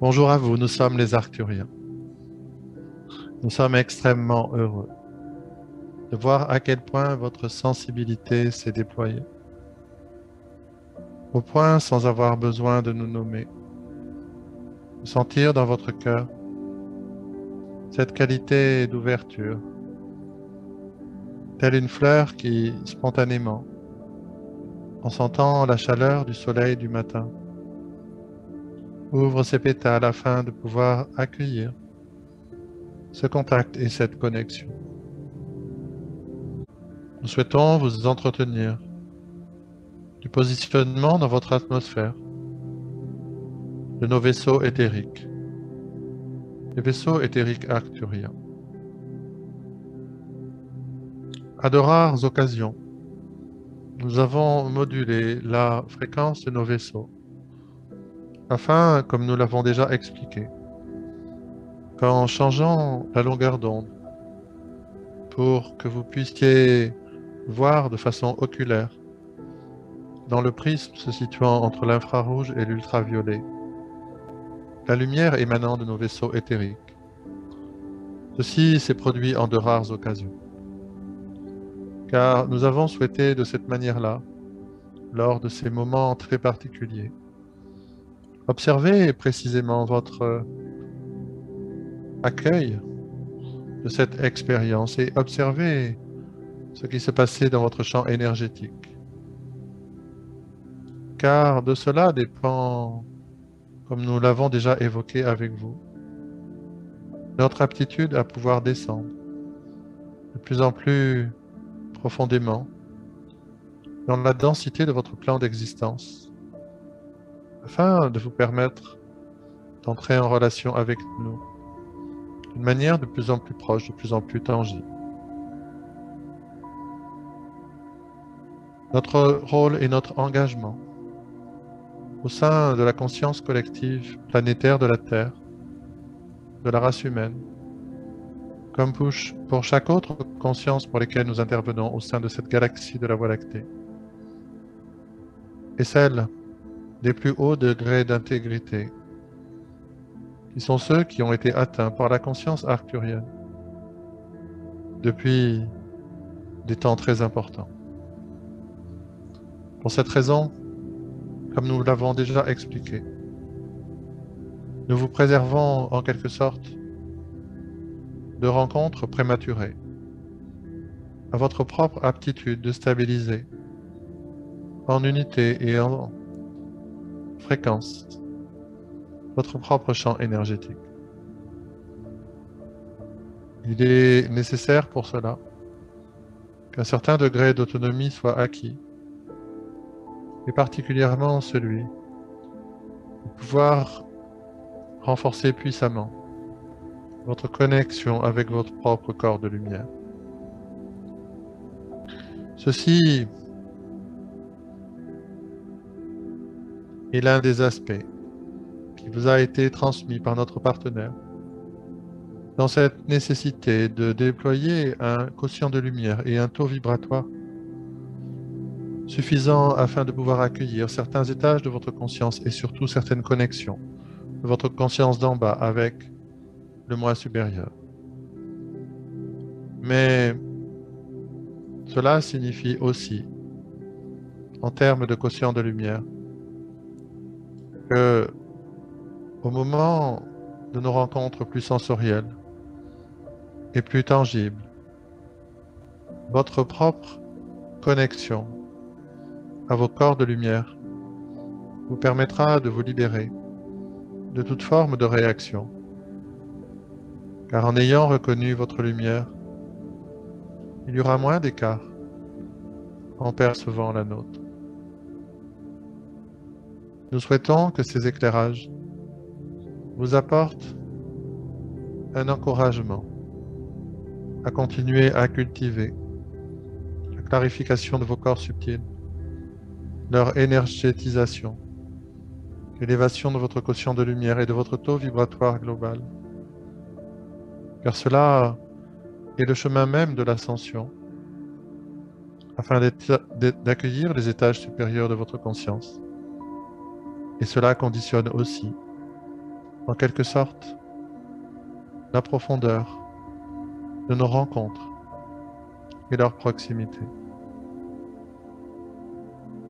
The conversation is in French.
Bonjour à vous, nous sommes les Arcturiens. Nous sommes extrêmement heureux de voir à quel point votre sensibilité s'est déployée, au point sans avoir besoin de nous nommer, de sentir dans votre cœur cette qualité d'ouverture, telle une fleur qui, spontanément, en sentant la chaleur du soleil du matin, ouvre ses pétales afin de pouvoir accueillir ce contact et cette connexion. Nous souhaitons vous entretenir du positionnement dans votre atmosphère de nos vaisseaux éthériques, les vaisseaux éthériques arcturiens. À de rares occasions, nous avons modulé la fréquence de nos vaisseaux afin, comme nous l'avons déjà expliqué, qu'en changeant la longueur d'onde pour que vous puissiez voir de façon oculaire dans le prisme se situant entre l'infrarouge et l'ultraviolet, la lumière émanant de nos vaisseaux éthériques. Ceci s'est produit en de rares occasions, car nous avons souhaité de cette manière-là, lors de ces moments très particuliers, observez précisément votre accueil de cette expérience et observez ce qui se passait dans votre champ énergétique. Car de cela dépend, comme nous l'avons déjà évoqué avec vous, notre aptitude à pouvoir descendre de plus en plus profondément dans la densité de votre plan d'existence, afin de vous permettre d'entrer en relation avec nous d'une manière de plus en plus proche, de plus en plus tangible. Notre rôle et notre engagement au sein de la conscience collective planétaire de la Terre, de la race humaine, comme pour chaque autre conscience pour lesquelles nous intervenons au sein de cette galaxie de la Voie lactée, et celle des plus hauts degrés d'intégrité, qui sont ceux qui ont été atteints par la conscience arcturienne depuis des temps très importants. Pour cette raison, comme nous l'avons déjà expliqué, nous vous préservons en quelque sorte de rencontres prématurées, à votre propre aptitude de stabiliser en unité et en fréquence votre propre champ énergétique. Il est nécessaire pour cela qu'un certain degré d'autonomie soit acquis, et particulièrement celui de pouvoir renforcer puissamment votre connexion avec votre propre corps de lumière. Ceci est l'un des aspects qui vous a été transmis par notre partenaire dans cette nécessité de déployer un quotient de lumière et un taux vibratoire suffisant afin de pouvoir accueillir certains étages de votre conscience et surtout certaines connexions de votre conscience d'en bas avec le moi supérieur. Mais cela signifie aussi, en termes de quotient de lumière, que au moment de nos rencontres plus sensorielles et plus tangibles, votre propre connexion à vos corps de lumière vous permettra de vous libérer de toute forme de réaction. Car en ayant reconnu votre lumière, il y aura moins d'écart en percevant la nôtre. Nous souhaitons que ces éclairages vous apportent un encouragement à continuer à cultiver la clarification de vos corps subtils, leur énergétisation, l'élévation de votre quotient de lumière et de votre taux vibratoire global. Car cela est le chemin même de l'ascension, afin d'accueillir les étages supérieurs de votre conscience. Et cela conditionne aussi en quelque sorte, la profondeur de nos rencontres et leur proximité.